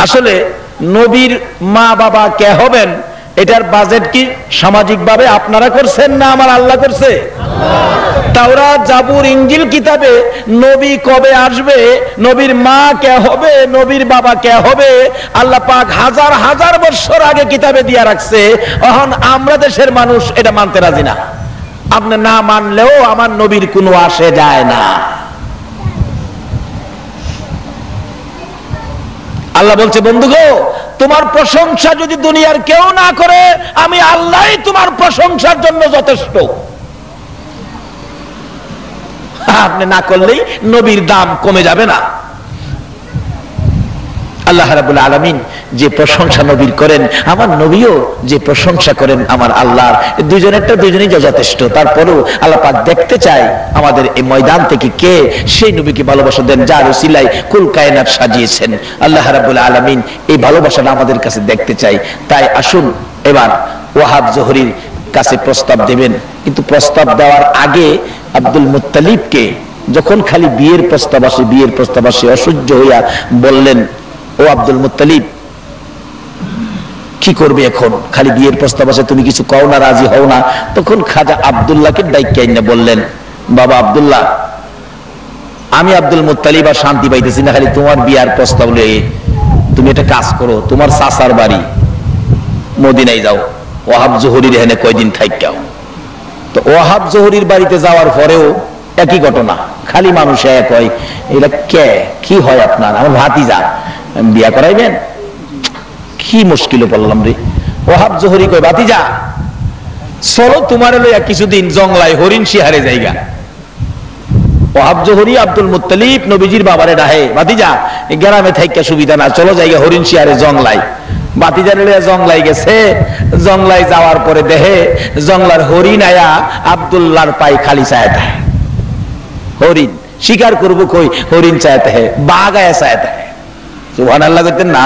আসলে নবীর মা বাবা কে হবেন এটার বাজেট কি সামাজিকভাবে আপনারা করছেন না আমার আল্লাহ করছে? তাওরাত, জাবুর, ইনজিল কিতাবে নবী কবে আসবে, নবীর মা কে হবে, নবীর বাবা কে হবে, আল্লাহ পাক হাজার হাজার বছর আগে কিতাবে দিয়া রাখছে। এখন আমরা দেশের মানুষ এটা মানতে রাজি না। আপনি না মানলেও আমার নবীর কোনো আসে যায় না। আল্লাহ বলছে, বন্ধু গো, তোমার প্রশংসা যদি দুনিয়ার কেউ না করে, আমি আল্লাহই তোমার প্রশংসার জন্য যথেষ্ট। আপনি না করলেই নবীর দাম কমে যাবে না। আল্লাহ রাব্বুল আলামিন যে প্রশংসা নবীর করেন, আমার নবীও যে প্রশংসা করেন আমার আল্লাহর, দুজনেরটা দুজনেই যথেষ্ট। তারপরেও আল্লাহ পাক দেখতে চায় আমাদের এই ময়দান থেকে কে সেই নবীকে ভালোবাসা দেন যার উসিলায় কুল কায়নাত সাজিয়েছেন। আল্লাহ রাব্বুল আলামিন এই ভালোবাসাটা আমাদের কাছে দেখতে চাই। তাই আসুন এবার ওয়াহাব জোহরীর কাছে প্রস্তাব দেবেন, কিন্তু প্রস্তাব দেওয়ার আগে আব্দুল মুত্তালিবকে যখন খালি বিয়ের প্রস্তাব আসে অসহ্য হইয়া বললেন, ও আব্দুল মুত্তালিব, কি করবে এখন? খালি বিয়ের প্রস্তাব আসে, তুমি কিছু কও না, রাজি হও না। তখন খাজা আব্দুল্লাহকে ডাইকা এনে বললেন, বাবা আব্দুল্লাহ, আমি আব্দুল মুত্তালিব আর শান্তি পাইতেছি না, খালি তোমার বিয়ার প্রস্তাব লয়ে। তুমি একটা কাজ করো, তোমার চাচার বাড়ি মদিনায় যাও, ওয়াহাব জোহরীর এখানে কয়দিন থাইকাও। তো ওয়াহাব জোহরীর বাড়িতে যাওয়ার পরেও একই ঘটনা, খালি মানুষ কয়, এটা কে, কি হয় আপনার? আমার ভাতিজা, বিয়া করাইবেন? কি মুশকিলে পড়লাম রে। ওয়াহাব জোহরী কয়, ভাতিজা চলো তোমার লইয়া কিছুদিন জংলায় হরিণ শিহারে জায়গা। ওয়াহাব জোহরী আব্দুল মুত্তালিব নবীজির বাবারে ডাহে, ভাতিজা গ্রামে থাইকা সুবিধা না, চলো জায়গা হরিণ শিহারে জংলায়। বাতিজার লইয়া জংলায় গেছে। জংলায় যাওয়ার পরে দেহে জংলার হরিণ আয়া আব্দুল্লাহর পাই খালি চায়তা। হরিণ শিকার করবো কই, হরিণ চায়তা হে, বাঘ আয়া চায়তা হে। সুবহানাল্লাহ কইতেন না?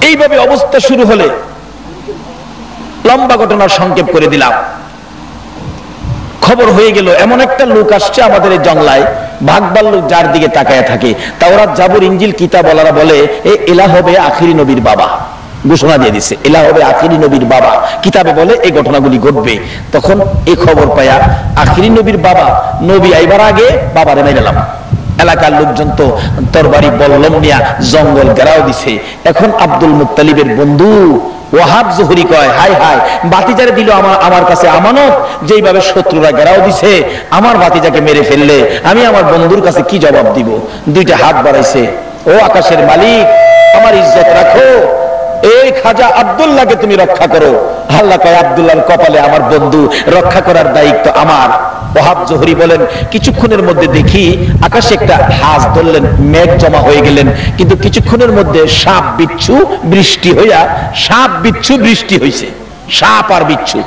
এইভাবে অবস্থা শুরু হলে, লম্বা ঘটনার সংক্ষেপ করে দিলাম, খবর হয়ে গেল এমন একটা লোক আসছে আমাদের এই জংলায়, ভাগবার লোক যার দিকে তাকায় থাকে। তাওরাত, জাবুর, ইনজিল কিতাবওয়ালারা বলে এলা হবে আখিরি নবীর বাবা। ঘোষণা দিয়ে দিচ্ছে এলা হবে আখিরি নবীর বাবা, কিতাবে বলে এই ঘটনাগুলি ঘটবে। তখন এই খবর পায়া আখিরি নবীর বাবা, নবী আইবার আগে বাবারে মাইরালাম। এলাকার লোকজন তো তরবারি বল্লম নিয়া জঙ্গল ঘেরাও দিছে। এখন আব্দুল মুত্তালিবের বন্ধু ওয়াহাব জোহরী কয়, হাই হাই, বাতিজারে দিল আমার কাছে আমানত, যেইভাবে শত্রুরা ঘেরাও দিছে, আমার বাতিজাকে মেরে ফেললে আমি আমার বন্ধুর কাছে কি জবাব দিব? দুইটা হাত বাড়াইছে, ও আকাশের মালিক, আমার ইজ্জত রাখো, এই খাজা আব্দুল্লাহকে তুমি রক্ষা করো। আল্লাহ কয়, আব্দুল্লাহর কপালে আমার বন্ধু, রক্ষা করার দায়িত্ব আমার। ওয়াহাব জোহরী বলেন, কিছুক্ষণের মধ্যে দেখি আকাশে একটা হাঁস ধরলেন, মেঘ জমা হয়ে গেলেন, কিন্তু কিছুক্ষণের মধ্যে সাপ বিচ্ছু বৃষ্টি হইয়া, সাপ বিচ্ছু বৃষ্টি হইছে, সাপ আর বিচ্ছু,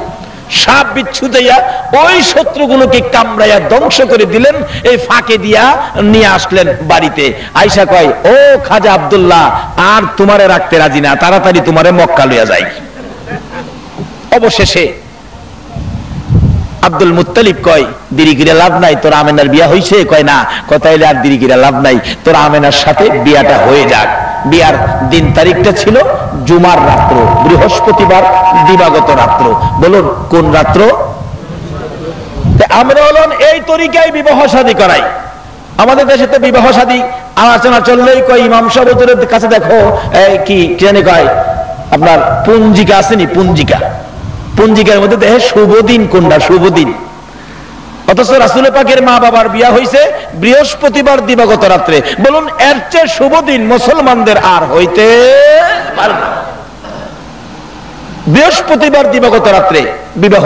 সাপ বিচ্ছু দিয়া ওই শত্রুগুলোকে কামড়াইয়া ধ্বংস করে দিলেন। এই ফাঁকে দিয়া নিয়ে আসলেন বাড়িতে। আয়েশা কয়, ও খাজা আব্দুল্লাহ, আর তোমারে রাখতে রাজি না, তাড়াতাড়ি তোমারে মক্কা লইয়া যাই। অবশেষে আব্দুল মুত্তালিব কয়, দেরি করে লাভ নাই, তোর আমেনার বিয়া হইছে? কয় না। কথাইলে আর দেরি করে লাভ নাই, তোর আমেনার সাথে বিয়াটা হয়ে যাক। বিয়ার দিন তারিখটা ছিল জুমার রাত্র, বৃহস্পতিবার দিবাগত রাত্র। বলুন কোন রাত্র? আমরা হলেন এই তরিকায় বিবাহ শাদী করাই। আমাদের দেশে তো বিবাহ শাদী আলোচনা চললেই কয়, ইমাম সাহেব হুজুরের কাছে দেখো কি জানি কয়, আপনার পঞ্জিকা আসেনি, পঞ্জিকা, পঞ্জিকার মধ্যে দেখে শুভ দিন কোনটা, শুভ দিন। অথচ রাসূল পাকের মা বাবার বিয়া হইছে বৃহস্পতিবার দিবাগত রাত্রে। বলুন এর চেয়ে শুভ দিন মুসলমানদের আর হইতে পারে না। বৃহস্পতিবার দিবাগত রাত্রে বিবাহ,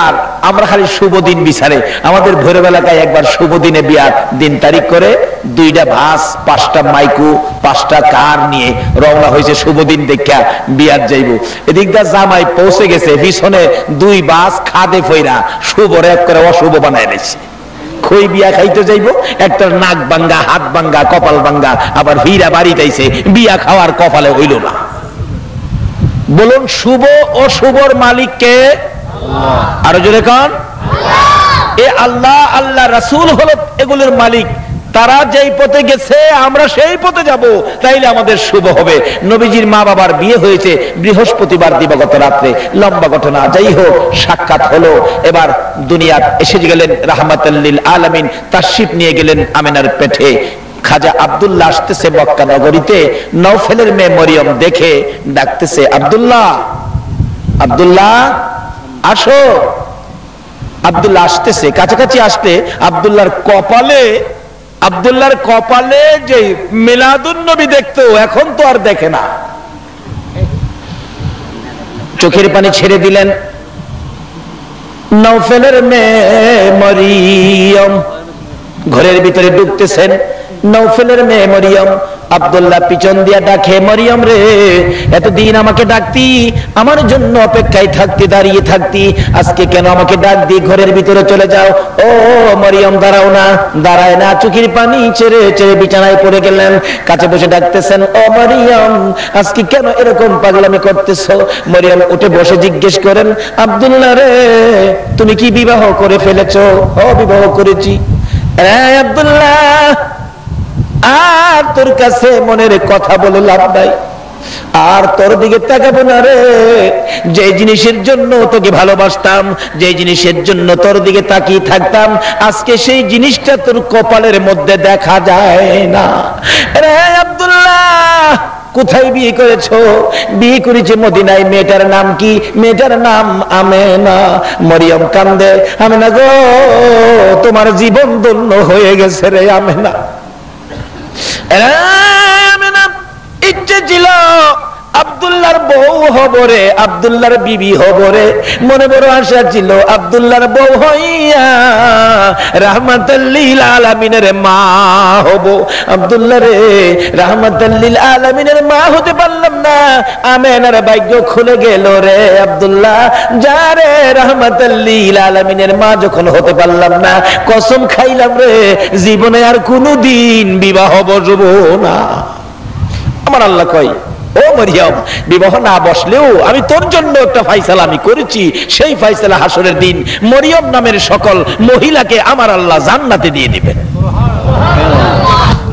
আর আমরা খালি শুভ দিন বিচারে। আমাদের ভৈরব এলাকায় একবার শুভ দিনে বিয়ার দিন তারিখ করে 2টা বাস, 5টা মাইকু, 5টা কার নিয়ে রওনা হয়েছে শুভ দিন দেখা বিয়ার যাইব। এদিকটা জামাই পৌঁছে গেছে, পিছনে 2 বাস খাদে ফইরা শুভ রেপ করে অশুভ বানায় নিচ্ছে। খই বিয়া খাইতে যাইব, একটা নাক ভাঙ্গা, হাত ভাঙ্গা, কপাল ভাঙ্গা, আবার হীরা বাড়িতেছে, বিয়া খাওয়ার কপালে হইল না। বলুন শুভ ও শুভর মালিক কে? আরো জোরে কোন? এ আল্লাহ, আল্লাহ রাসূল হলো এগুলোর মালিক। তারা যেই পথে গেছে আমরা সেই পথে যাব, তাইলে আমাদের শুভ হবে। নবীজির মা বাবার বিয়ে হয়েছে বৃহস্পতিবার দিবাগত রাত্রে, লম্বা ঘটনা। যাই হোক, সাক্ষাৎ হলো। এবার দুনিয়ার এসে গেলেন রাহমাতাল লিল আলামিন, তাশরিফ নিয়ে গেলেন আমিনার পেটে। খাজা আব্দুল্লাহ আসতেছে মক্কা নগরীতে, নওফেলের মেয়ে মরিয়ম দেখে ডাকতেছে, আব্দুল্লাহ, আব্দুল্লাহ আসো। আব্দুল্লাহ আসতেছে, কাছাকাছি আসতে আব্দুল্লাহর কপালে যে মিলাদুন নবী দেখতো, এখন তো আর দেখে না। চোখের পানি ছেড়ে দিলেন। নওফেলের মেয়ে মরিয়ম ঘরের ভিতরে ঢুকতেছেন। নওফেলের মেয়ে মরিয়ম, আব্দুল্লাহ পিছন দিয়া ডাকে, মরিয়ম রে, এতদিন আমাকে ডাকতি, আমার জন্য অপেক্ষায় থাকতি, দাঁড়িয়ে থাকতি, আজকে কেন আমাকে ডাক দিয়ে ঘরের ভিতরে চলে যাও? ও মরিয়ম, দাঁড়াও না। দাঁড়ায় না, চোখের পানি ছেড়ে ছেড়ে বিছানায় পড়ে গেলেন। কাছে বসে ডাকতেছেন, ও মরিয়ম, আজকে কেন এরকম পাগলামি করতেছো? মরিয়ম উঠে বসে জিজ্ঞেস করেন, আব্দুল্লাহ রে, তুমি কি বিবাহ করে ফেলেছো? ও বিবাহ করেছি। আব্দুল্লাহ, আর তোর কাছে মনের কথা বলে লাভ নাই, আর তোর দিকে তাকাবো না রে। যে জিনিসের জন্য তোকে ভালোবাসতাম, যে জিনিসের জন্য তোর দিকে তাকিয়ে থাকতাম, আজকে সেই জিনিসটা তোর কপালের মধ্যে দেখা যায় না। রে আব্দুল্লাহ, কোথায় বিয়ে করেছো? বিয়ে করেছে মদিনায়। মেয়েটার নাম কি? মেয়েটার নাম আমেনা। মরিয়ম কান্দে, আমেনা গো, তোমার জীবন ধন্য হয়ে গেছে রে আমেনা। ইচ্ছে ছিল আব্দুল্লাহর বউ হব রে, আব্দুল্লাহর বিবি হব রে, মনে বড় আশা ছিল আব্দুল্লাহর বউ হইয়া রাহমাতাল লিল আলামিনের মা হব। আব্দুল্লাহ রে, রাহমাতাল লিল আলামিনের মা হতে পারলাম না, আমেনার ভাগ্য খুলে গেল রে আব্দুল্লাহ। যা রে, রাহমাতাল লিল আলামিনের মা যখন হতে পারলাম না, কসম খাইলাম রে, জীবনে আর কোনোদিন বিবাহ বসব না। আমার আল্লাহ কয়, ও মরিয়ম, বিবাহ না বসলেও আমি তোর জন্য একটা ফাইসালা আমি করেছি। সেই ফাইসালা হাসরের দিন মরিয়ম নামের সকল মহিলাকে আমার আল্লাহ জান্নাতে দিয়ে দিবেন।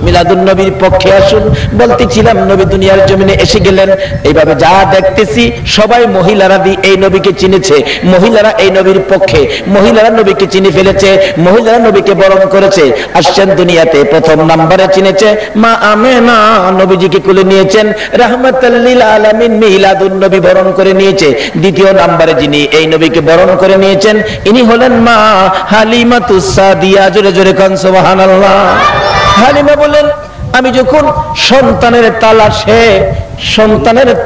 মিলাদুন নবীর পক্ষে আসুন। বলতেছিলাম, নবী দুনিয়ার জমিনে এসে গেলেন। এইভাবে যা দেখতেছি, সবাই মহিলারা এই নবীকে চিনেছে, মহিলারা এই নবীর পক্ষে, মহিলারা নবীকে চিনে ফেলেছে, মহিলারা নবীকে বরণ করেছে। আসছেন দুনিয়াতে, প্রথম নাম্বারে চিনেছে মা আমেনা, নবীজিকে কোলে নিয়েছেন, রাহমাতাল লিল আলামিন মিলাদুন নবী বরণ করে নিয়েছে। দ্বিতীয় নাম্বারে যিনি এই নবীকে বরণ করে নিয়েছেন, ইনি হলেন মা হালিমাতুস সাদিয়া। জোরে জোরে কান সুবহানাল্লাহ। হালিমা বলেন, আমি যখন সন্তানের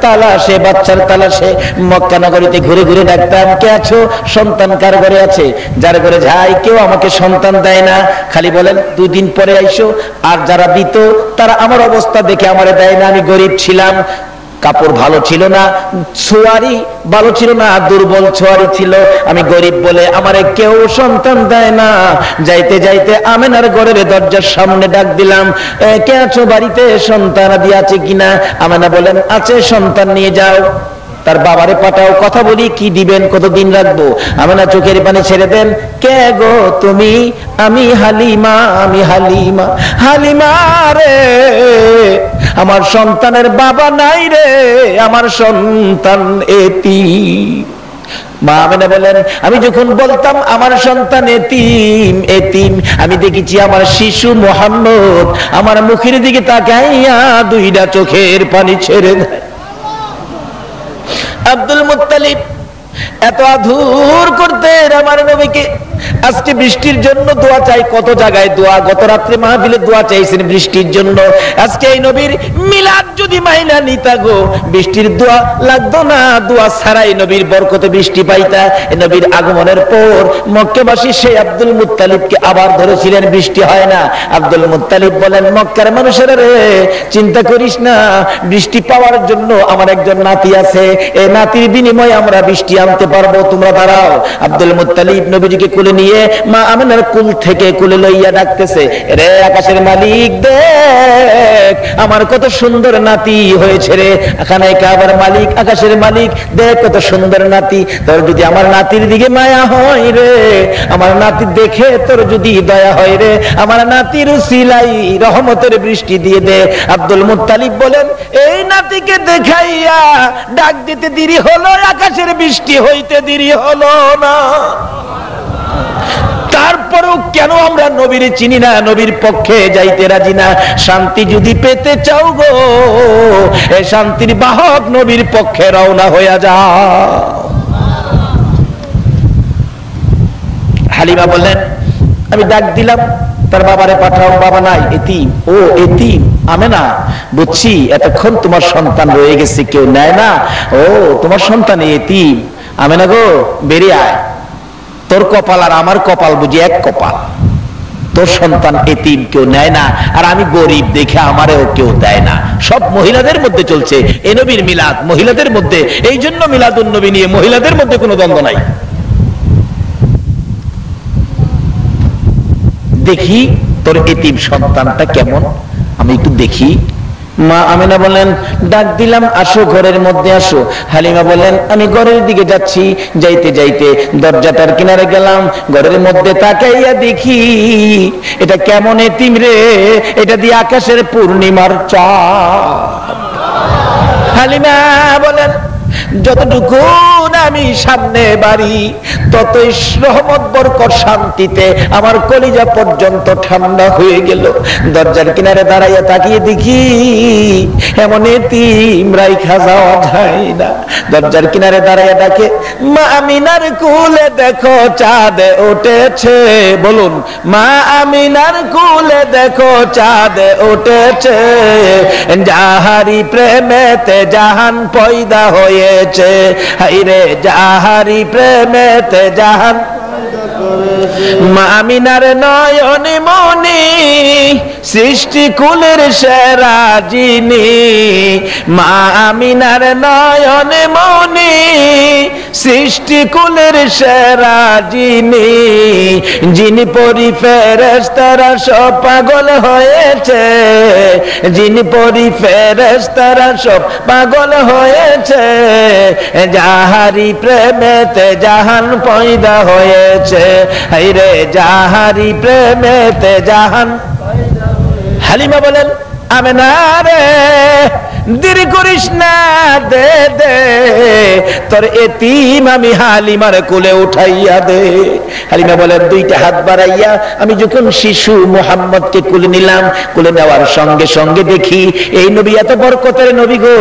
তালাশে বাচ্চার তালাশে মক্কা নগরীতে ঘুরে ঘুরে ডাকতাম, কে আছো? সন্তান কার ঘরে আছে? যার ঘরে যাই, কেউ আমাকে সন্তান দেয় না, খালি বলেন 2 দিন পরে আইসো। আর যারা দিত, তারা আমার অবস্থা দেখে আমারে দেয় না। আমি গরিব ছিলাম, কাপড় ভালো ছিল না, ছোয়ারি ভালো ছিল না, দুর্বল ছোয়ারি ছিল, আমি গরিব বলে আমারে কেউ সন্তান দেয় না। যাইতে যাইতে আমেনার ঘরের দরজার সামনে ডাক দিলাম, কে আছো বাড়িতে? সন্তান আদি আছে কিনা? আমেনা বলেন, আছে, সন্তান নিয়ে যাও। তার বাবারে পাঠাও, কথা বলি, কি দিবেন, কতদিন রাখবো? আমেনা চোখের পানি ছেড়ে দেন, কে গো তুমি? আমি হালিমা, আমি হালিমা। হালিমা রে, আমার সন্তানের বাবা নাই রে, আমার সন্তান এতিম। মা আমেনা বলেন, আমি যখন বলতাম আমার সন্তান এতিম এতিম, আমি দেখেছি আমার শিশু মুহাম্মদ আমার মুখের দিকে তাকাইয়া 2টা চোখের পানি ছেড়ে দেয়। আব্দুল মুত্তালিব এত আদর করতেন আমার নবীকে। আজকে বৃষ্টির জন্য দোয়া চাই, কত জায়গায় দোয়া, গত রাত্রে মাহফিলে দোয়া চাইছেন বৃষ্টির জন্য। আজকে এই নবীর মিলাদ যদি মাইনা নিতা গো, বৃষ্টির দোয়া লাগতো না, দোয়া ছাড়াই নবীর বরকতে বৃষ্টি পাইতা। নবীর আগমনের পর মক্কাবাসী সেই আব্দুল মুত্তালিবকে আবার ধরেছিলেন, বৃষ্টি হয় না। আব্দুল মুত্তালিব বলেন, মক্কার মানুষেরা রে, চিন্তা করিস না, বৃষ্টি পাওয়ার জন্য আমার একজন নাতি আছে, এই নাতির বিনিময়ে আমরা বৃষ্টি আনতে পারবো, তোমরা দাঁড়াও। আব্দুল মুত্তালিব নবীজিকে কুলে কুলে নিয়ে মা আমিনার কুল থেকে কুলে লইয়া ডাকতেছে, রে আকাশের মালিক দেখ আমার কত সুন্দর নাতি হয়েছে রে, এখানে কাবার মালিক আকাশের মালিক দেখ কত সুন্দর নাতি, তোর যদি আমার নাতির দিকে মায়া হয় রে, আমার নাতি দেখে তোর যদি দয়া হয় রে, আমার নাতির উসিলাই রহমতের বৃষ্টি দিয়ে দে। আব্দুল মুত্তালিব বলেন, এই নাতিকে দেখাইয়া ডাক দিতে দেরি হলো, আকাশের বৃষ্টি হইতে দেরি হলো না। তারপরেও কেন আমরা নবীর চিনি না, নবীর পক্ষে যাইতে রাজি না? শান্তি যদি পেতে চাও গো, এই শান্তির বাহক নবীর পক্ষে রওনা হইয়া যাও। হালিমা বললেন, আমি ডাক দিলাম তার বাবারে পাঠাও, বাবা নাই, এতিম। ও এতিম আমেনা, বুঝছি এতক্ষণ তোমার সন্তান রয়ে গেছে, কেউ নেয় না। ও তোমার সন্তান এতিম, আমেনা গো বেরিয়ে আয়, তোর কপাল আর আমার কপাল বুঝি এক কপাল, তোর সন্তান এতিম, কেউ নেয় না, আর আমি গরিব দেখে আমারেও কেউ দেয় না। সব মহিলাদের মধ্যে চলছে এ নবীর মিলাদ, মহিলাদের মধ্যে, এই জন্য মিলাদুন নবী নিয়ে মহিলাদের মধ্যে কোনো দ্বন্দ্ব নাই। দেখি তোর এতিম সন্তানটা কেমন, আমি একটু দেখি। মা আমিনা বলেন, ডাক দিলাম আসো ঘরের মধ্যে আসো। হালিমা বলেন, আমি ঘরের দিকে যাচ্ছি, যাইতে যাইতে দরজাটার কিনারে গেলাম, ঘরের মধ্যে তাকাইয়া দেখি এটা কেমন এতিম রে, এটা দিয়ে আকাশের পূর্ণিমার চাঁদ। হালিমা বলেন, যতটুকু আমি সামনে বাড়ি ততই রহমত বরকত শান্তিতে আমার কলিজা পর্যন্ত ঠান্ডা হয়ে গেল। দরজার কিনারে দাঁড়াইয়া তাকিয়ে দেখি এমন এতিম রাইখা যাওয়া যায় না। দরজার কিনারে দাঁড়াইয়া ডাকে, মা আমিনার কুলে দেখো চাঁদ উঠেছে। বলুন, মা আমিনার কুলে দেখো চাঁদ উঠেছে, যাহারি প্রেমেতে জাহান পয়দা হয়েছে। হাইরে যাহারি প্রেমেতে জাহান, মা আমিনার নয়নে মনি সৃষ্টি কুলের সেরা যিনি, মা আমিনার নয়নে মনি সৃষ্টি কুলের সেরা যিনি, যিনি পরি ফেরেশতারা সব পাগল হয়েছে, যিনি পরি ফেরেশতারা সব পাগল হয়েছে, যাহারি প্রেমেতে জাহান পয়দা হয়েছে। হাইরে যাহারি প্রেমেতে জাহান। হালিমা বলেন, আমেনা রে দেরি করিস না, দে দে তোর এতিম আমি হালিমার কোলে উঠাইয়া দে। হালিমা বলেন, দুইটা হাত বাড়াইয়া আমি যখন শিশু মুহাম্মদকে কোলে নিলাম, কোলে নেওয়ার সঙ্গে সঙ্গে দেখি এই নবী এত বরকতের নবী গো,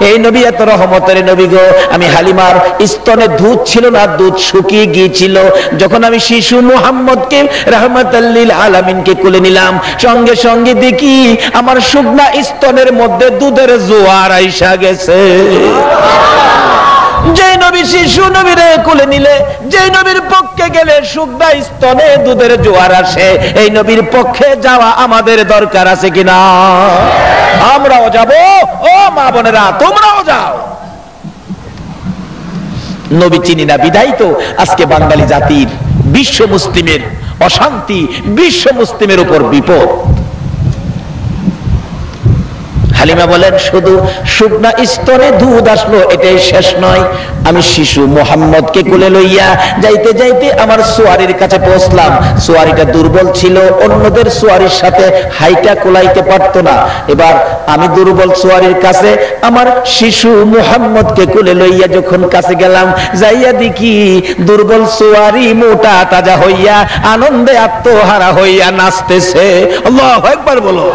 এই নবী এত রহমতের নবী গো। আমি হালিমার স্তনে দুধ ছিল না, দুধ শুকিয়ে গিয়েছিল। যখন আমি শিশু মুহাম্মদকে রাহমাতাল লিল আলামিনকে কোলে নিলাম, সঙ্গে সঙ্গে দেখি আমার শুকনা স্তনের মধ্যে দুধের জোয়ার আইসা গেছে। যে নবী শিশু নবীরে কোলে নিলে, যে নবীর পক্ষে গেলে শুকনা স্তনে দুধের জোয়ার আসে, এই নবীর পক্ষে যাওয়া আমাদের দরকার আছে কিনা? আমরাও যাব, ও মা বোনেরা তোমরাও যাও। নবী চিনি না বিধাই তো আজকে বাঙালি জাতির, বিশ্ব মুসলিমের অশান্তি, বিশ্ব মুসলিমের উপর বিপদ। হালিমা বলেন, শুধু শুকনা স্তরে দুধ আসলো এটাই শেষ নয়, আমি শিশু মুহাম্মদকে কোলে লইয়া যাইতে যাইতে আমার সোয়ারির কাছে পৌঁছলাম। সোয়ারিটা দুর্বল ছিল, অন্যদের সোয়ারির সাথে হাইটা কোলাইতে পারতো না। এবার আমি দুর্বল সোয়ারির কাছে আমার শিশু মুহাম্মদকে কোলে লইয়া যখন কাছে গেলাম, যাইয়া দেখি দুর্বল সোয়ারি মোটা তাজা হইয়া আনন্দে আত্মহারা হইয়া নাচতেছে। আল্লাহু আকবার বলো।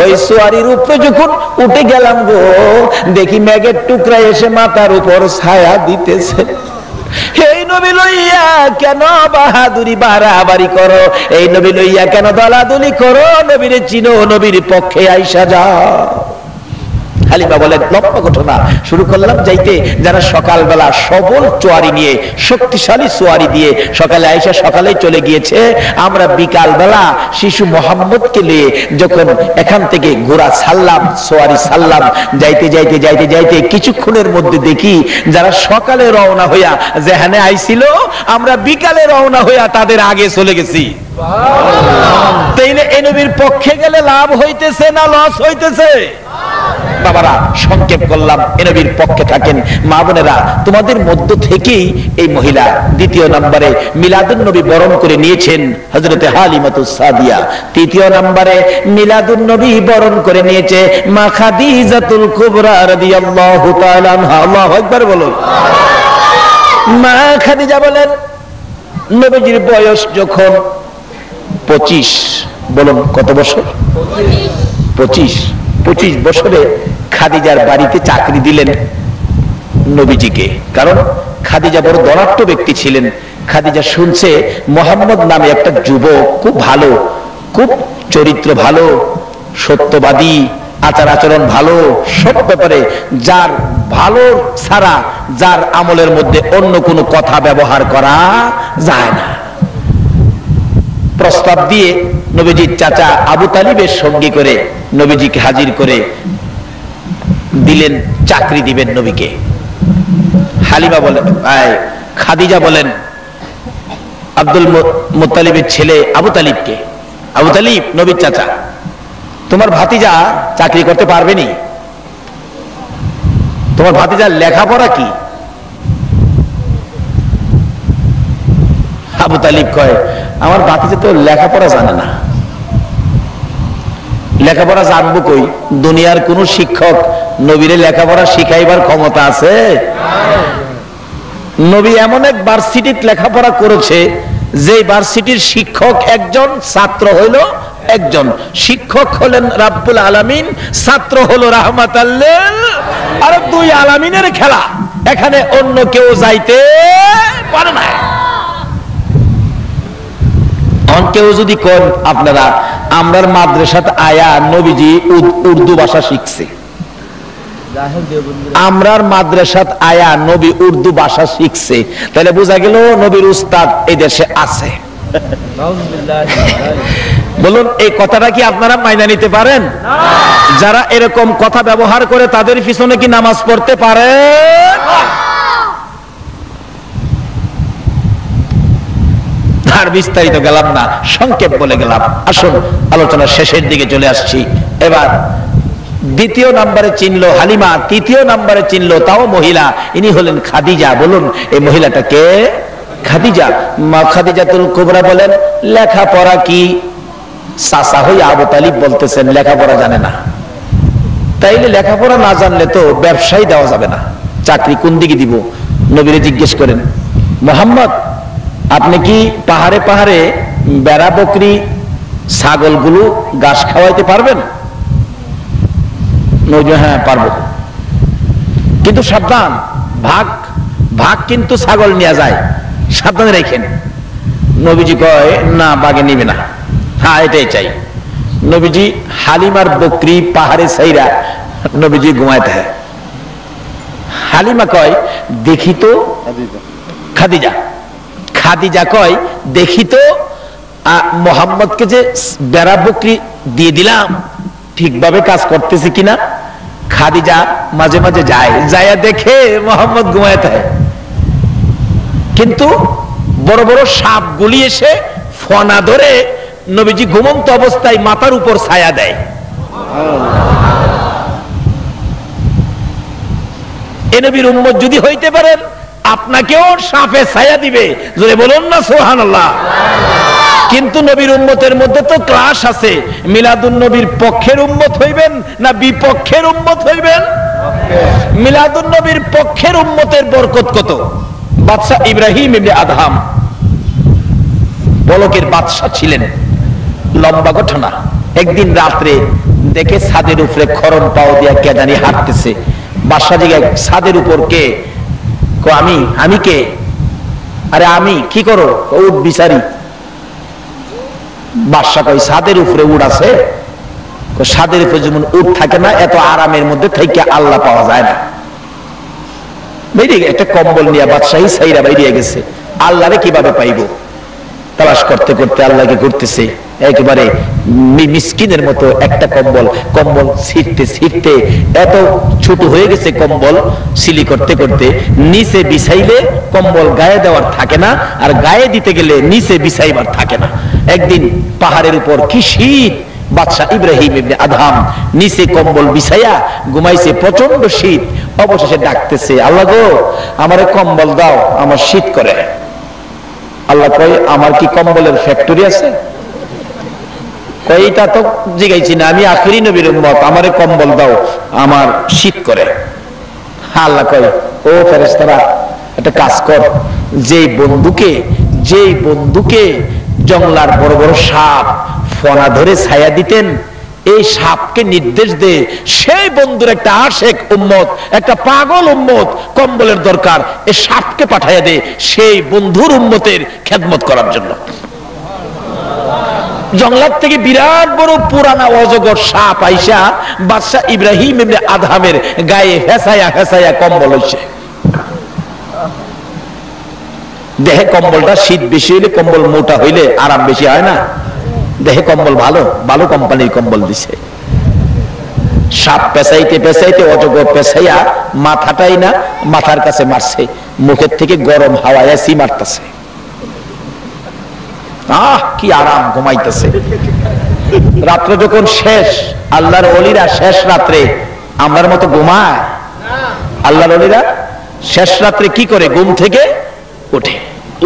ওই সোয়ারির উপরে যখন উঠে গেলাম গো, দেখি মেঘের টুকরা এসে মাথার উপর ছায়া দিতেছে। এই নবী লইয়া কেন বাহাদুরি বাড়াবাড়ি করো, এই নবী লইয়া কেন দলাদলি করো? নবীরে চিনো, নবীর পক্ষে আইসা যাও। হালিমা বলেন লম্বা ঘটনা শুরু করলাম যাইতে, যারা সকালবেলা সবল চোয়ারি নিয়ে, শক্তিশালী চোয়ারি দিয়ে সকালে আয়েশা সকালেই চলে গিয়েছে, আমরা বিকাল বেলা শিশু মোহাম্মদকে নিয়ে যখন এখান থেকে ঘোড়া ছাড়লাম, চোয়ারি ছাড়লাম, যাইতে যাইতে যাইতে যাইতে কিছুক্ষণের মধ্যে দেখি যারা সকালে রওনা হইয়া যেখানে আইছিল আমরা বিকালে রওনা হইয়া তাদের আগে চলে গেছি। তাইলে এই নবীর পক্ষে গেলে লাভ হইতেছে না লস হইতেছে? বাবারা সংক্ষেপ করলাম, এ নবীর পক্ষে থাকেন। মা বোনেরা, তোমাদের মধ্য থেকেই এই মহিলা দ্বিতীয় নম্বরে মিলাদুন নবী বরণ করে নিয়েছেন হযরতে হালিমাতুস সাদিয়া। তৃতীয় নম্বরে মিলাদুন নবী বরণ করে নিয়েছে মা খাদিজাতুল কুবরা রাদিয়াল্লাহু তাআলা আনহা। আল্লাহু আকবার বলুন। মা খাদিজা বলেন নবীজির বয়স যখন 25, বলুন কত বছর? 25 বছরে খাদিজার বাড়িতে চাকরি দিলেন নবীজিকে। কারণ খাদিজা বড় ধনাঢ্য ব্যক্তি ছিলেন। খাদিজা শুনছে মোহাম্মদ নামে একটা যুবক খুব ভালো, খুব চরিত্র ভালো, সত্যবাদী, আচার আচরণ ভালো, সব ব্যাপারে যার ভালো ছাড়া যার আমলের মধ্যে অন্য কোনো কথা ব্যবহার করা যায় না। প্রস্তাব দিয়ে নবীজির চাচা আবু তালিবের সঙ্গী করে নবীজিকে হাজির করে দিলেন, চাকরি দিবেন নবীকে। হালিমা বলেন, খাদিজা বলেন আব্দুল মুত্তালিবের ছেলে আবু তালিবকে, আবু তালিব নবীর চাচা, তোমার ভাতিজা চাকরি করতে পারবে নি? তোমার ভাতিজার লেখাপড়া কি? আবু তালিব কয়, আমার ভাতিজা তো লেখাপড়া জানে না। লেখাপড়া জানবো কই? দুনিয়ার কোন শিক্ষক নবীরে লেখাপড়া শিখাইবার ক্ষমতা আছে? নবী এমন এক ভার্সিটিতে লেখাপড়া করেছে যে ভার্সিটির শিক্ষক একজন, ছাত্র হইল একজন। শিক্ষক হলেন রাব্বুল আলামিন, ছাত্র হলো রাহমাতাল লিল, আর দুই আলামিনের খেলা, এখানে অন্য কেউ যাইতে পারে না। কেউ যদি কোন আপনারা আমরার মাদ্রাসাতে আয়া নবীজি উর্দু ভাষা শিখছে, আমরার মাদ্রাসাত আয়া নবী উর্দু ভাষা শিখছে, তাহলে বোঝা গেল নবীর উস্তাদ এই দেশে আছে। বলুন এই কথাটা কি আপনারা মাইনা নিতে পারেন? যারা এরকম কথা ব্যবহার করে তাদের পিছনে কি নামাজ পড়তে পারে? আর বিস্তারিত গেলাম না, সংক্ষেপ বলে গেলাম। আসুন আলোচনার শেষের দিকে চলে আসছি। এবার দ্বিতীয় নম্বরে চিনল হালিমা, তৃতীয় নম্বরে চিনল তাও মহিলা, ইনি হলেন খাদিজা। বলুন এই মহিলাটা কে? খাদিজা। মা খাদিজাতুল কুবরা বলেন লেখাপড়া কি? চাচা হই আবু তালিব বলতেছেন লেখাপড়া জানে না। তাইলে লেখাপড়া না জানলে তো ব্যবসায় দেওয়া যাবে না, চাকরি কোন দিকে দিব? নবীরে জিজ্ঞেস করেন, মোহাম্মদ আপনি কি পাহাড়ে পাহাড়ে বেড়া বকরি ছাগলগুলো ঘাস খাওয়াইতে পারবেন? নবী হ্যাঁ পারবো, কিন্তু সাবধান, ভাগ ভাগ কিন্তু ছাগল নিয়ে যায়, সাবধানে রেখেন। নবীজি কয় না, বাগে নিবে না। হ্যাঁ এটাই চাই। নবীজি হালিমার বকরি পাহাড়ে ছাইরা নবীজি ঘুমাইতে হয়। হালিমা কয় দেখি তো, খাদিজা খাদিজা কয় দেখি তো মোহাম্মদকে যে বেড়া বকরি দিয়ে দিলাম ঠিকভাবে কাজ করতেছে কিনা। খাদিজা মাঝে মাঝে যায়, যায়া দেখে মোহাম্মদ ঘুমাইতে হয়, কিন্তু বড় বড় সাপগুলি এসে ফনা ধরে নবীজি ঘুমন্ত অবস্থায় মাথার উপর ছায়া দেয়। এ নবীর উম্মত যদি হইতে পারেন আপনাকেও সাপে ছায়া দিবে, যদি বলুন না সুবহানাল্লাহ। কিন্তু নবীর উম্মতের মধ্যে তো ক্লাস আছে, মিলাদুন নবীর পক্ষের উম্মত হইবেন না বিপক্ষের উম্মত হইবেন? মিলাদুন নবীর পক্ষের উম্মতের বরকত কত। বাদশা ইব্রাহিম ইবনে আদহাম বলকের বাদশা ছিলেন, লম্বা ঘটনা। একদিন রাত্রে দেখে ছাদের উপরে খরম পাও দিয়া কে জানি হাঁটতেছে। বাদশা জিজ্ঞাসা ছাদের উপর কে? আমি। আমি কে? আরে আমি। কি করো? উট বিচারি। বাদশা কই ছাদের উপরে উট আছে? স্বাদের উপর যেমন উট থাকে না, এত আরামের মধ্যে থেকে আল্লাহ পাওয়া যায় না। একটা কম্বল নিয়ে বাদশাহী সাইরা বাইরে গেছে, আল্লাহরে কিভাবে পাইব তালাশ করতে করতে আল্লাহকে ঘুরতেছে। একেবারে মিসকিনের মতো একটা কম্বল ছিঁড়তে ছিঁড়তে এত ছোট হয়ে গেছে, কম্বল সিলি করতে করতে নিচে বিছাইলে কম্বল গায়ে দেওয়ার থাকে না, আর গায়ে দিতে গেলে নিচে বিছাইবার থাকে না। একদিন পাহাড়ের উপর কি শীত, বাদশাহ ইব্রাহিম ইবনে আদহাম নিচে কম্বল বিছাইয়া ঘুমাইছে, প্রচন্ড শীত। অবশেষে ডাকতেছে, আল্লাহ গো আমারে কম্বল দাও, আমার শীত করে। আল্লাহ কয়, আমার কি কম্বলের ফ্যাক্টরি আছে? কয়টা তো জিগাইছি না, আমি আখিরি নবীর উম্মত, আমারে কম্বল দাও, আমার শীত করে। আল্লাহ কয়, ও ফেরেশতারা একটা কাজ কর, যেই বন্ধুকে জঙ্গলার বড় বড় সাপ ফনা ধরে ছায়া দিতেন, এই সাপকে নির্দেশ দে, সেই বন্ধুর একটা আশেক উম্মত, একটা পাগল উম্মত কম্বলের দরকার, এই সাপকে পাঠাইয়া দে সেই বন্ধুর উম্মতের খেদমত করার জন্য। জঙ্গলার থেকে বিরাট বড় পুরানা অজগর সাপ আইসা বাদশাহ ইব্রাহিম ইবনে আদহামের গায়ে ফেসাইয়া ফেসাইয়া কম্বল হইছে। দেহে কম্বলটা শীত বেশি হইলে, কম্বল মোটা হইলে আরাম বেশি হয় না। দেহে কম্বল ভালো ভালো কোম্পানির কম্বল দিছে। সাপ পেঁচাইতে পেঁচাইতে অজগর পেঁচাইয়া মাথাটাই না মাথার কাছে মারছে, মুখের থেকে গরম হাওয়া এসি মারতেছে। কি আরাম, ঘুমাইতেছে। রাত্র যখন শেষ, আল্লাহর ওলিরা শেষ রাত্রে আমরার মতো ঘুমায়? আল্লাহর ওলিরা শেষ রাত্রে কি করে? ঘুম থেকে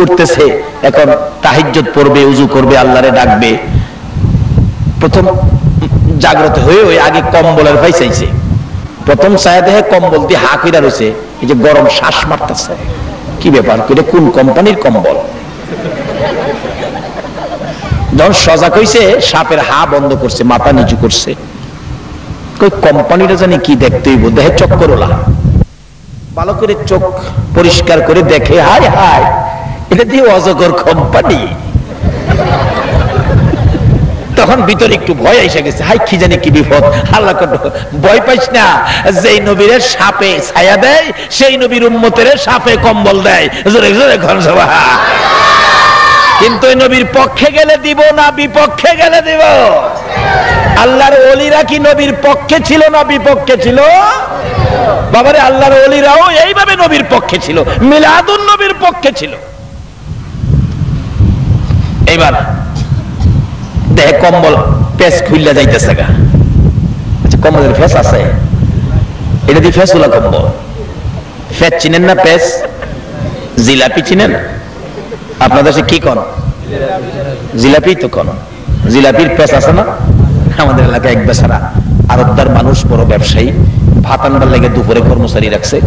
উঠতেছে, এখন তাহাজ্জুদ পড়বে, উযু করবে, আল্লাহরে ডাকবে। প্রথম জাগ্রত হয়ে ওই আগে কম্বলের ভাই চাইছে, প্রথম ছায়া দেহে কম্বল দিয়ে হা কইরা রয়েছে, এই যে গরম শ্বাস মারতেছে। কি ব্যাপার, এটা কোন কোম্পানির কম্বল? যখন সজাগ হইছে, সাপের হা বন্ধ করছে, মাথা নিচু করছে। কই কোম্পানিটা জানি কি, দেখতে হইব। দেহে চক্কর ওলা, ভালো করে চোখ পরিষ্কার করে দেখে, হায় হায়, এটা দিয়ে অজগর কোম্পানি। তখন ভিতরে একটু ভয় এসে গেছে, হাই কি জানি কি বিপদ। আল্লাহ ভয় পাইস না, যেই নবীর সাপে ছায়া দেয় সেই নবীর উম্মতের সাপে কম্বল দেয়। জোরে জোরে ঘন সভা। কিন্তু ওই নবীর পক্ষে গেলে দিব না বিপক্ষে গেলে দিব? আল্লাহর ওলিরা কি নবীর পক্ষে ছিল না বিপক্ষে ছিল? বাবারে, আল্লাহর ওলিরাও এইভাবে নবীর পক্ষে ছিল, মিলাদুন নবীর পক্ষে ছিল। এইবার দেহে কম্বল পেস খুললা যাইতেছে গা। আচ্ছা, কম্বলের ফেস আছে, এটা দিয়ে ফেসুলা কম্বল। ফেস চিনেন না? পেস জিলাপি চিনেন? আপনাদের দেশে কি কোন জিলাপি? তো কোন জিলাপির পেস আছে না? আমাদের এলাকায় এক বেচারা আরবদার মানুষ, বড় ব্যবসায়ী, ভাত আনবার লাগে দুপুরে কর্মচারী রাখছে,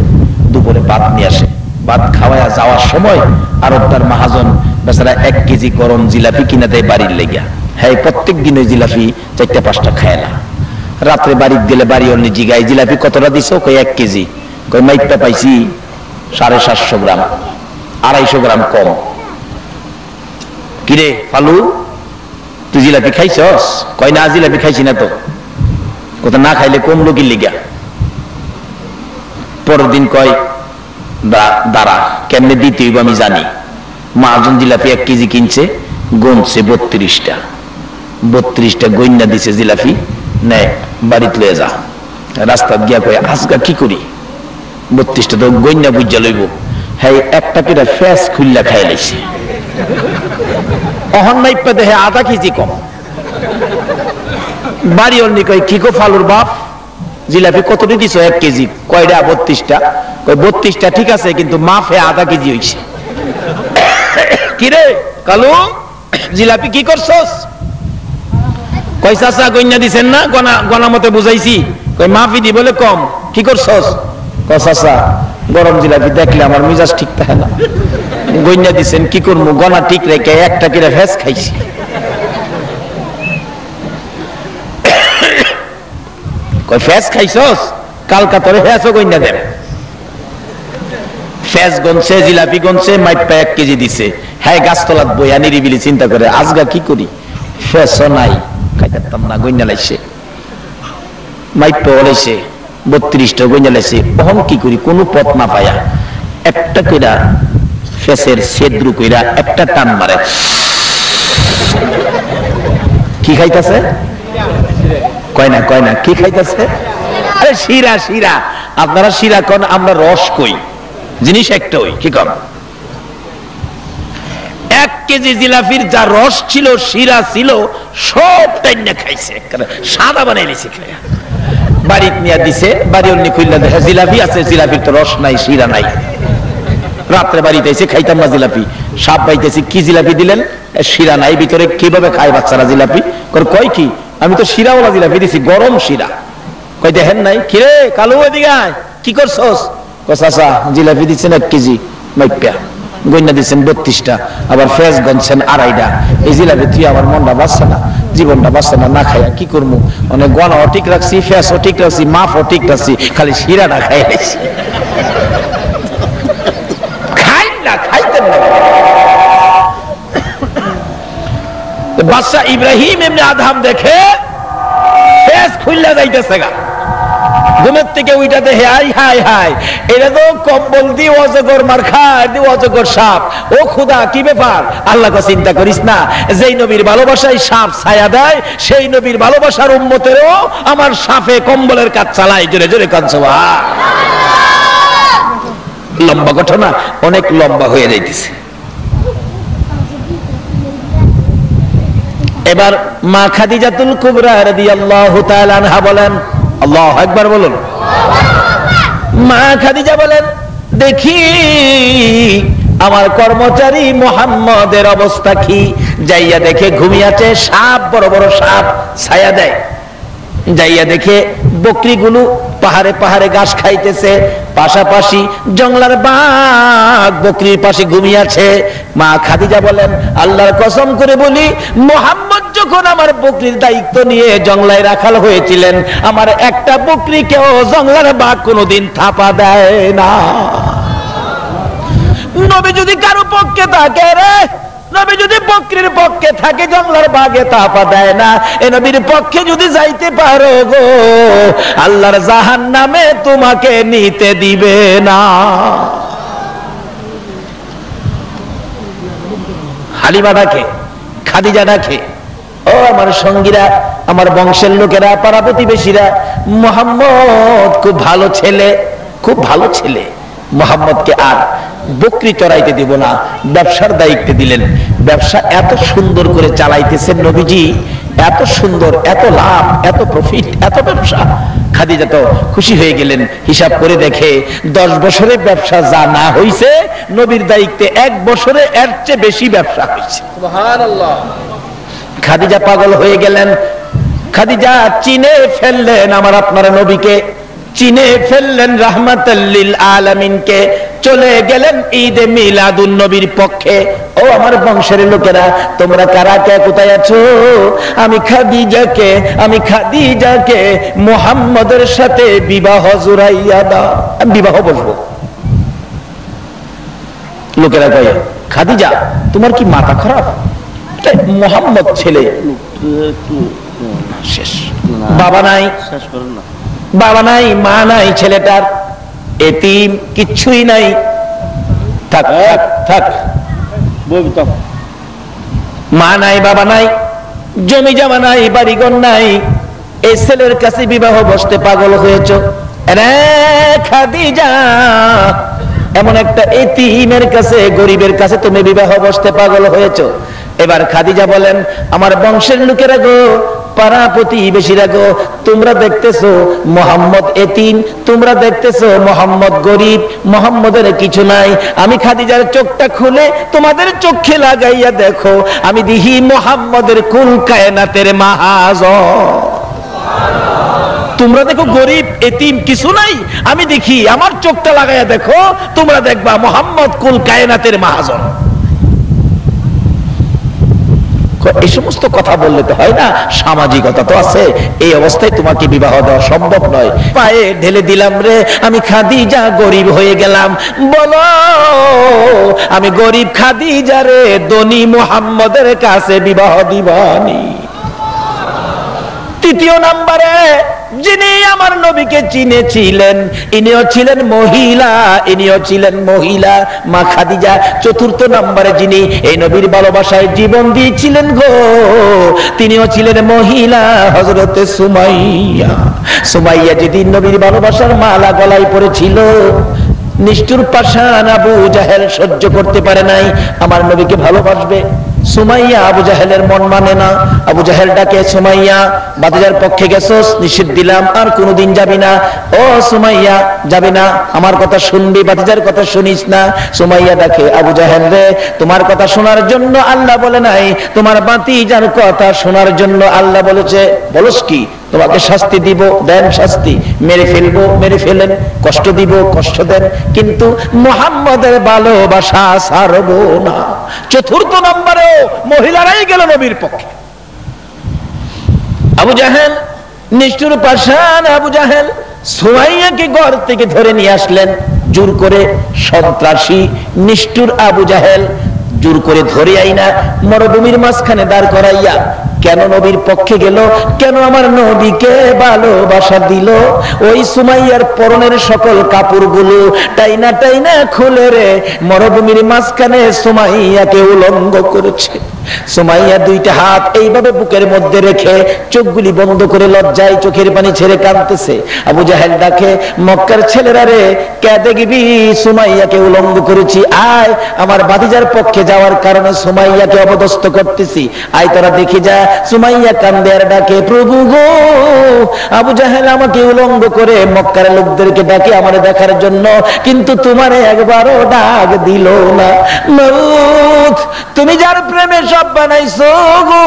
দুপুরে ভাত নিয়ে আসে। ভাত খাওয়ায়া যাওয়ার সময় আরবদার মহাজন বেচারা 1 কেজি গরম জিলাপি কিনা দেয় বাড়ির লেগা। হ্যাঁ, প্রত্যেক দিন ওই জিলাপি 4-5টা খায় না। রাত্রে বাড়িতে গেলে বাড়ি অন্য জিগায়, জিলাপি কতটা দিছো? কই 1 কেজি। কই মাইকটা পাইছি 750 গ্রাম, 250 গ্রাম কম। কিরে ফালু, তুই জিলাপি খাইছস? কয় না, জিলাপি খাইছি না। তো কোথা না খাইলে কম লোকের লিগা। পরের দিন কয়, দাঁড়া, কেমনে দিতে হইব আমি জানি। মহাজন জিলাপি 1 কেজি কিনছে, গুনছে 32টা। 32টা গইন্না দিছে জিলাপি, নে বাড়িতে লয়ে যা। রাস্তা গিয়া কয়, আজকা কি করি? 32টা তো গইন্না বুঝা লইব। হ্যাঁ, একটা করে ফেস খুললা খাই লাইছে। অহন মাইপা দেহে 1/2 কেজি কম। বাড়ি অন্য কয়, কি গো ফালুর বাপ, জিলাপি কতটি দিছ? 1 কেজি। কয়টা? 32টা। কয় 32টা ঠিক আছে, কিন্তু মাফে 1/2 কেজি হইছে। কিরে কালু, জিলাপি কি করছস? কয় চাচা গইন্না দিছেন না, গনা মতে বুঝাইছি। কয় মাফি দি বলে কম, কি করছস? কয় চাচা গরম জিলাপি দেখলে আমার মিজাজ ঠিক থাকে না, গইন্না দিছেন কি করবো, গনা ঠিক রেখে একটা করে ফেস খাইছি। কয় ফেস খাইছস? কালকা তোরে ফেসও গইন্না দেন। ফেস গনছে, জিলাপি গনছে, মাইপা 1 কেজি দিছে। হ্যাঁ, গাছতলাত বইয়া নিরিবিলি চিন্তা করে, আজগা কি করি, ফেসও নাই, খাইতাম না, গইন্না লাইছে। মাইপে বলেছে 32টা গঞ্জালেছে, অহম কি করি কোনো পথ না পায়া একটা কইরা ফেসের ছেদ্রু কইরা একটা টান মারে। কি খাইতেছে? কয় না কি খাইতেছে? আরে শিরা শিরা। আপনারা শিরা কোন, আমরা রস কই, জিনিস একটা ওই কি কর। 1 কেজি জিলাপির যা রস ছিল, শিরা ছিল, সব টাইনা খাইছে, সাদা বানাই নিছে খাইয়া। বাড়ি নিয়ে দিছে, বাড়ি অন্য খুললা দেখে জিলাপি আছে, জিলাপির তো রস নাই, শিরা নাই। রাত্রে বাড়িতে এসে খাইতাম না জিলাপি, সাপ পাইতেছি, কি জিলাপি দিলেন? শিরা নাই ভিতরে, কিভাবে খায় বাচ্চারা জিলাপি? কয় কি, আমি তো শিরাওয়ালা জিলাপি দিছি, গরম শিরা। কই দেখেন নাই? কিরে কালু এদিকে আয়, কি করছস? চাচা জিলাপি দিচ্ছেন 1 কেজি মাইপা, গন্যা দিচ্ছেন 32টা, আবার ফেস গনছেন 2.5টা। এই জিলাপি তুই আমার মনটা বাঁচছে না, জীবনটা বাঁচছে না, না খাইয়া কি করবো? অনেক গনাও ঠিক রাখছি, ফেসও ঠিক রাখছি, মাফও ঠিক রাখছি, খালি শিরাটা খাই রাখছি। বাদশা ইব্রাহিম এমনি আধাম দেখে ফেস খুললা যাইতেছে গা, ঘুমের থেকে ওইটা দেখে হাই হাই হাই, এটা তো কম্বল দিয়ে অজগর মার খায়, দিয়ে অজগর সাপ। ও খুদা কি ব্যাপার? আল্লাহকে চিন্তা করিস না, যেই নবীর ভালোবাসায় সাপ ছায়া দেয়, সেই নবীর ভালোবাসার উম্মতেরও আমার সাপে কম্বলের কাজ চালায়। জোরে জোরে কাজ। লম্বা ঘটনা, অনেক লম্বা হয়ে যাইতেছে। এবার মা খাদিজাতুল কুবরা রাদিয়াল্লাহু তাআলা আনহা বলেন, আল্লাহু আকবার বলুন। মা খাদিজা বলেন, দেখি আমার কর্মচারী মুহাম্মদের অবস্থা কি। যাইয়া দেখে ঘুমিয়েছে, সাপ, বড় বড় সাপ ছায়া দেয়। যাইয়া দেখে বকরিগুলো পাহাড়ে পাহাড়ে ঘাস খাইতেছে, পাশাপাশি জঙ্গলার বাঘ বকরির পাশে ঘুমিয়েছে। মা খাদিজা বলেন, আল্লাহর কসম করে বলি, মুহাম্মদ যখন আমার বকরির দায়িত্ব নিয়ে জঙ্গলায় রাখাল হয়েছিলেন, আমার একটা বকরিকেও জঙ্গলার বাঘ কোনোদিন থাপা দেয় না। নবী যদি কারো পক্ষে থাকে রে, নবী যদি বকরির পক্ষে থাকে, জঙ্গলার বাঘে তাপা দেয় না। এ নবীর পক্ষে যদি যাইতে পারো গো, আল্লাহর জাহান্নামে তোমাকে নিতে দিবে না। হালিমা ডাকে, খাদিজা ডাকে, ও আমার সঙ্গীরা, আমার বংশের লোকেরা, পাড়া প্রতিবেশীরা, মুহাম্মদ খুব ভালো ছেলে, খুব ভালো ছেলে। মুহাম্মদকে আর বকরি চড়াইতে দিব না, ব্যবসার দায়িত্ব দিলেন। ব্যবসা এত সুন্দর করে চালাইতেছেন নবীজি, এত সুন্দর, এত লাভ, এত প্রফিট, এত ব্যবসা। খাদিজা তো খুশি হয়ে গেলেন। হিসাব করে দেখে 10 বছরে ব্যবসা যা না হইছে, নবীর দায়িত্বে 1 বছরে এর চেয়ে বেশি ব্যবসা হয়েছে। সুবহানাল্লাহ। খাদিজা পাগল হয়ে গেলেন। খাদিজা চিনে ফেললেন আমার আপনার নবীকে, চিনে ফেললেন রাহমাতাল লিল আলামিনকে। চলে গেলেন ঈদে মিলাদুন নবীর পক্ষে। ও আমার বংশের লোকেরা, তোমরা কারা কে কোথায় আছো? আমি খাদিজাকে মুহাম্মদের সাথে বিবাহ জুড়াইয়া দাও, আমি বিবাহ বসবো। লোকেরা কয়, খাদিজা তোমার কি মাথা খারাপ? মুহাম্মদ ছেলে, শেষ। বাবা নাই, বাবা নাই, মা নাই, ছেলেটার এতিম, কিচ্ছুই নাই। থাক থাক থাক, মা নাই, বাবা নাই, জমি জমা নাই, বাড়িঘর নাই, এই ছেলের কাছে বিবাহ বসতে পাগল হয়েছ? রে খাদিজা, এমন একটা এতিমের কাছে, গরিবের কাছে তুমি বিবাহ বসতে পাগল হয়েছ? এবার খাদিজা বলেন, আমার বংশের লোকেরা গো, পাড়া প্রতিবেশীরা গো, তোমরা দেখতেছো মুহাম্মদ এতিম, তোমরা দেখতেছো মুহাম্মদ গরিব, মুহাম্মদের কিছু নাই। আমি খাদিজার চোখটা খুলে তোমাদের চোখে লাগাইয়া দেখো, আমি দেখি মুহাম্মদের কুল কায়নাতের মাহাজন। তোমরা দেখো গরিব এতিম কিছু নাই, আমি দেখি, আমার চোখটা লাগাইয়া দেখো, তোমরা দেখবা মুহাম্মদ কুল কায়নাতের মাহাজন। এই সমস্ত কথা বললে তো হয় না, সামাজিকতা তো আছে। এই অবস্থায় তোমাকে বিবাহ দেওয়া সম্ভব নয়। পায়ে ঢেলে দিলাম রে, আমি খাদিজা গরিব হয়ে গেলাম। বলো, আমি গরিব খাদিজা রে ধনী মুহাম্মদের কাছে বিবাহ দিবানি। তৃতীয় নাম্বারে যিনি আমার নবীকে চিনেছিলেন ইনিও ছিলেন মহিলা, ইনিও ছিলেন মহিলা মা খাদিজা। চতুর্থ নম্বরে যিনি এই নবীর ভালোবাসায় জীবন দিয়েছিলেন গো, তিনিও ছিলেন মহিলা, হযরতে সুমাইয়া। সুমাইয়া যেদিন নবীর ভালোবাসার মালা গলায় পড়েছিল, নিষ্ঠুর পাষাণ আবু জাহেল সহ্য করতে পারে নাই আমার নবীকে ভালোবাসবে। সুমাইয়া আবু জাহেলের মন মানে না। আবু জাহেল ডাকে, সুমাইয়া ভাতিজার পক্ষে গেছস, নিষেধ দিলাম আর কোনোদিন যাবি না। ও সুমাইয়া যাবি না, আমার কথা শুনবি, ভাতিজার কথা শুনিস না। সুমাইয়া ডাকে, আবু জাহেল রে, তোমার কথা শোনার জন্য আল্লাহ বলে নাই, তোমার ভাতিজার কথা শোনার জন্য আল্লাহ বলেছে। বলস কি? তোমাকে শাস্তি দিব, দেন শাস্তি, মেরে ফেলবো, মেরে ফেলেন, কষ্ট দিব, কষ্ট দেন, কিন্তু মুহাম্মদের ভালোবাসা ছাড়বো না। চতুর্থ নম্বরে মহিলারাই গেল নবীর পক্ষে। আবু জাহেল, নিষ্ঠুর পাষাণ আবু জাহেল সুমাইয়াকে ঘর থেকে ধরে নিয়ে আসলেন জোর করে। সন্ত্রাসী নিষ্ঠুর আবু জাহেল জোর করে ধরে আইনা মরুভূমির মাঝখানে দাঁড় করাইয়া কেন নবীর পক্ষে গেল, কেন আমার নবীকে ভালোবাসা দিল? ওই সুমাইয়ার পরনের সকল কাপড়গুলো টাইনা টাইনা খুলে রে মরুভূমির মাঝখানে সুমাইয়াকে উলঙ্গ করেছে। সুমাইয়া দুইটা হাত এইভাবে বুকের মধ্যে রেখে চোখগুলি বন্ধ করে লজ্জায় চোখের পানি ছেড়ে কাঁদতেছে। আবু জাহেল ডাকে, মক্কার ছেলেরা রে, কে দেখবি সুমাইয়াকে উলঙ্গ করেছি, আয় আমার ভাতিজার পক্ষে যাওয়ার কারণে সুমাইয়াকে অপদস্থ করতেছি, আয় তোরা দেখি যা। সুমাইয়া কান্দে আর ডাকে, প্রভু গো, আবু জাহেল আমাকে উলঙ্গ করে মক্কার লোকদেরকে ডাকে আমারে দেখার জন্য, কিন্তু তোমারে একবারও ডাক দিল না। মাউত, তুমি যার প্রেমে সব বানাইছো গো,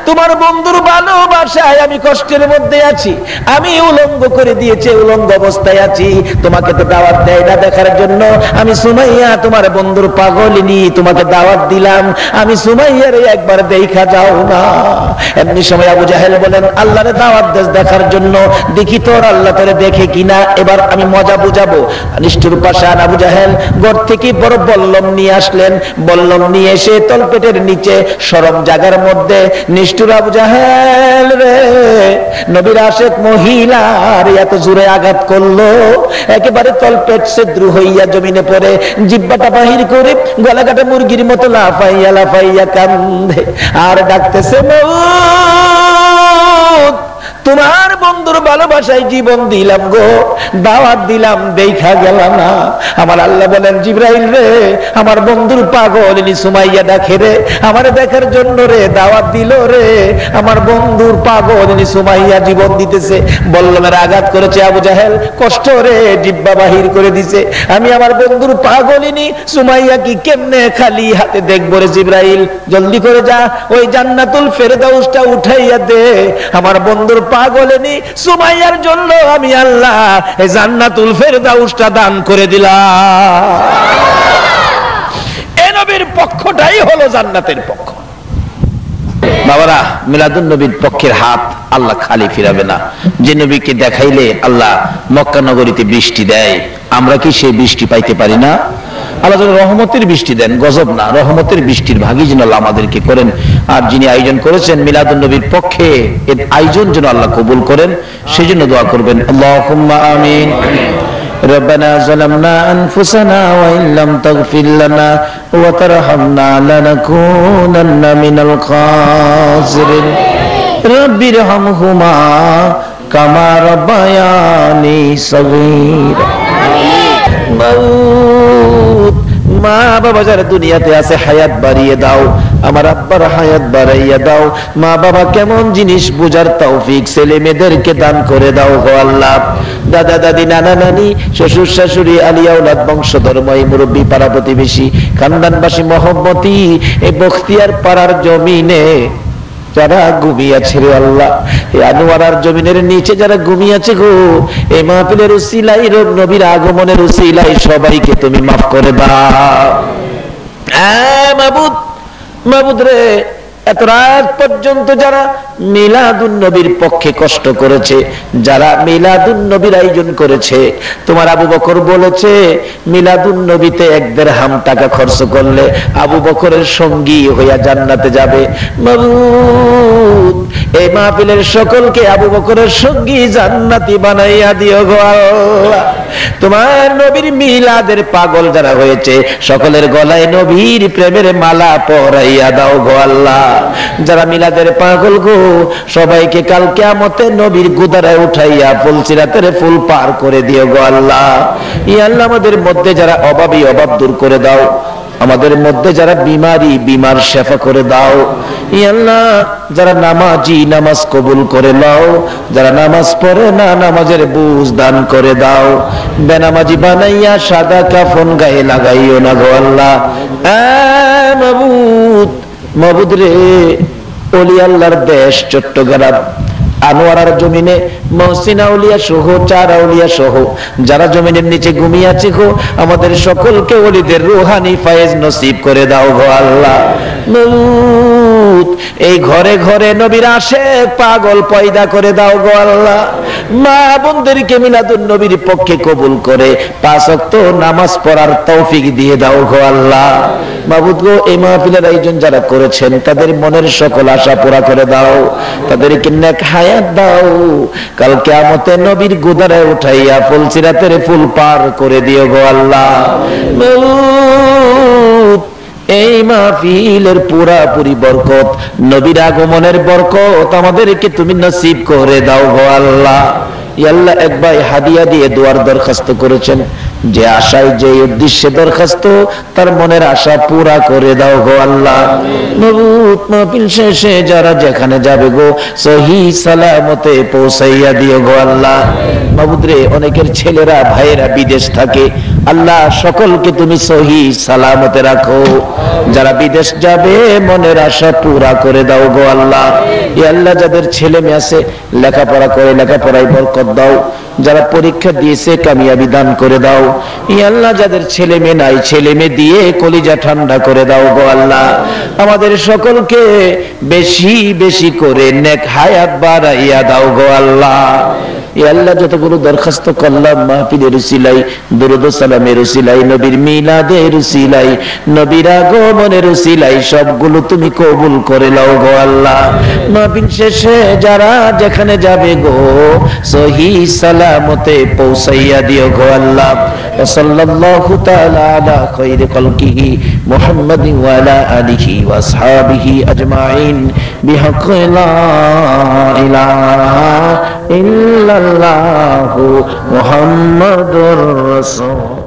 তোমার বন্ধুর ভালোবাসায় আমি কষ্টের মধ্যে আছি, আমি উলঙ্গ করে দিয়েছে, উলঙ্গ অবস্থায় আছি, তোমাকে তো দাওয়াত দেয় না দেখার জন্য। আমি সুমাইয়া তোমার বন্ধুর পাগলিনী, তোমাকে দাওয়াত দিলাম, আমি সুমাইয়ারে একবার দেখা যাও না। এমনি সময় আবু জাহেল বলেন, আল্লাহরে দাওয়াত দেশ দেখার জন্য, দেখি তোর আল্লাহ তোরে দেখে কিনা, এবার আমি মজা বুঝাবো। নিষ্ঠুর পাষাণ আবু জাহেল ঘর থেকে বড় বল্লম নিয়ে আসলেন, বল্লম নিয়ে এসে তলপেটের নিচে সরম জায়গার মধ্যে নিষ্ঠুর আবু জাহেল রে নবীর আশেক মহিলার এত জোরে আঘাত করলো, একেবারে তলপেট ছিদ্র হইয়া জমিনে পড়ে জিহ্বাটা বাহির করে গলা কাটা মুরগির মতো লাফাইয়া লাফাইয়া কান্দে আর ডাকতেছে, মউত, তোমার বন্ধুর ভালোবাসায় জীবন দিলাম গো, দাওয়াত দিলাম, দেখা গেল না। আমার আল্লাহ বলেন, জিবরাইল রে, আমার বন্ধুর পাগলিনী সুমাইয়া ডাকে রে, আমার দেখার জন্য রে, দাওয়াত দিল রে, আমার বন্ধুর পাগলিনী সুমাইয়া জীবন দিতেছে। বল্লমের আঘাত করেছে আবু জাহেল, কষ্ট রে জিহ্বা বাহির করে দিছে। আমি আমার বন্ধুর পাগলিনী সুমাইয়া কি কেমনে খালি হাতে দেখবো রে জিবরাইল, জলদি করে যা, ওই জান্নাতুল ফেরদাউসটা উঠাইয়া দে, আমার বন্ধুর পাগলিনী সুমাইয়ার জন্য আমি আল্লাহ এই জান্নাতুল ফেরদাউসটা দান করে দিলাম। এই নবীর পক্ষটাই হলো জান্নাতের পক্ষ। বাবারা, মিলাদুন নবীর পক্ষের হাত আল্লাহ খালি ফিরাবে না। যে নবীকে দেখাইলে আল্লাহ মক্কা নগরীতে বৃষ্টি দেয়, আমরা কি সেই বৃষ্টি পাইতে পারি না? আল্লাহ যেন রহমতের বৃষ্টি দেন, গজব না, রহমতের বৃষ্টির ভাগী যেন আল্লাহ আমাদেরকে করেন। আর যিনি আয়োজন করেছেন মিলাদুন নবীর পক্ষে, এর আয়োজন যেন আল্লাহ কবুল করেন, সেই জন্য দোয়া করবেন। আল্লাহুম্মা আমিন। ربنا ظلمنا أنفسنا وإن لم تغفر لنا وترحمنا لنكونن من الخاسرين رب ارحمهما كما ربياني صغيرا মা বাবা যারা দুনিয়াতে আছে হায়াত বাড়িয়ে দাও, আমার আব্বার হায়াত বাড়াইয়া দাও। মা বাবা কেমন জিনিস বুঝার তৌফিক ছেলে মেয়েদেরকে দান করে দাও গো আল্লাহ। দাদা দাদি নানা নানি শ্বশুর শাশুড়ি আলিয়া ওলাদ বংশধর ময় মুরব্বী পাড়া প্রতিবেশী খানদানবাসী মহব্বতী এই বখতিয়ার পাড়ার জমিনে যারা ঘুমিয়েছে রে আল্লাহ, এই আনোয়ারার জমিনের নিচে যারা ঘুমিয়েছে গো, এই মাহফিলের উসিলাই নবীর আগমনের উসিলাই সবাইকে তুমি মাফ করে দাও। মাবুদ, মাবুদ রে, এত রাত পর্যন্ত যারা মিলাদুন নবীর পক্ষে কষ্ট করেছে, যারা মিলাদুন নবীর আয়োজন করেছে, তোমার আবু বকর বলেছে মিলাদুন নবীতে 1 দিরহাম টাকা খরচ করলে আবু বকরের সঙ্গী হইয়া জান্নাতে যাবে। মাবুদ, এই মাহফিলের সকলকে আবু বকরের সঙ্গী জান্নাতি বানাইয়া দিও গো আল্লাহ। তোমার নবীর মিলাদের পাগল যারা হয়েছে সকলের গলায় নবীর প্রেমের মালা পরাইয়া দাও গো আল্লাহ। যারা মিলাদের পাগল গো, সবাইকে কাল কিয়ামতে নবীর গুদারায় উঠাইয়া ফুলসিরাতের ফুল পার করে দিও গো আল্লাহ। ইয়া আল্লাহ, আমাদের মধ্যে যারা অভাবী অভাব দূর করে দাও, আমাদের মধ্যে যারা বিমারি বিমার শেফা করে দাও। ইয়া আল্লাহ, যারা নামাজি নামাজ কবুল করে নাও, যারা নামাজ পড়ে না নামাজের বুঝ দান করে দাও। বেনামাজি বানাইয়া সাদা কাফন গায়ে লাগাইও না গো আল্লাহ। মাবুদ, মাবুদ রে, ওলি আল্লাহর দেশ চট্টগ্রাম আনোয়ারার জমিনে মহসিন আউলিয়া সহ 4 আউলিয়া সহ যারা জমিনের নিচে ঘুমিয়ে আছে গো, আমাদের সকলকে ওলিদের রুহানি ফায়েজ নসিব করে দাও গো আল্লাহ। এই ঘরে ঘরে নবীর আশিক পাগল পয়দা করে দাও গো আল্লাহ। মা বোনদেরকে মিলাদুন নবীর পক্ষে কবুল করে 5 ওয়াক্ত নামাজ পড়ার তৌফিক দিয়ে দাও গো আল্লাহ। মাবুদ গো, এই মাহফিলের আয়োজন যারা করেছেন তাদের মনের সকল আশা পুরা করে দাও, তাদেরকে নেক হায়াত দাও, কাল কিয়ামতে নবীর গুদারায় উঠাইয়া ফুলসিরাতের ফুল পার করে দিও গো আল্লাহ। এই মাহফিলের পুরাপুরি বরকত, নবীর আগমনের বরকত আমাদেরকে তুমি নসিব করে দাও গো আল্লাহ। ইয়া আল্লাহ, এক ভাই হাদিয়া দিয়ে দোয়ার দরখাস্ত করেছেন, যে আশায় যে উদ্দেশ্যে দরখাস্ত, তার মনের আশা পুরা করে দাও গো আল্লাহ। মাবুদ, মাহফিল শেষে যারা যেখানে যাবে গো, সহি সালামতে পৌঁছাইয়া দিও গো আল্লাহ। মাবুদ রে, অনেকের ছেলেরা ভাইয়েরা বিদেশ থাকে, আল্লাহ সকলকে তুমি সহি সালামতে রাখো। যারা বিদেশ যাবে মনের আশা পুরা করে দাও গো আল্লাহ। ইয়া আল্লাহ, যাদের ছেলে মেয়ে আছে লেখাপড়া করে লেখাপড়ায় বরকত দাও, যারা পরীক্ষা দিয়েছে কামিয়াবি দান করে দাও। ইয়া আল্লাহ, যাদের ছেলে মেয়ে নাই ছেলে মেয়ে দিয়ে কলিজা ঠান্ডা করে দাও গো আল্লাহ। আমাদের সকলকে বেশি বেশি করে নেক হায়াত বাড়াইয়া দাও গো আল্লাহ। ইয়া আল্লাহ, যতগুলো দরখাস্ত করলাম মাহফিলের উসিলাই, দুরূদ ও সালামের উসিলাই, নবীর মিলাদের উসিলাই, নবীর আগমনের উসিলাই, সবগুলো তুমি কবুল করে নাও গো আল্লাহ। মাহফিল শেষে যারা যেখানে যাবে গো, সহি সালামতে পৌঁছাইয়া দিও গো আল্লাহ। সাল্লাল্লাহু তাআলা আলা খায়রি খালকিহি মুহাম্মাদিন ওয়া আলা আলিহি ওয়া আসহাবিহি আজমাইন বিহাক্কি লা ইলাহা ইল্লাল্লাহু মুহাম্মাদুর রাসূল।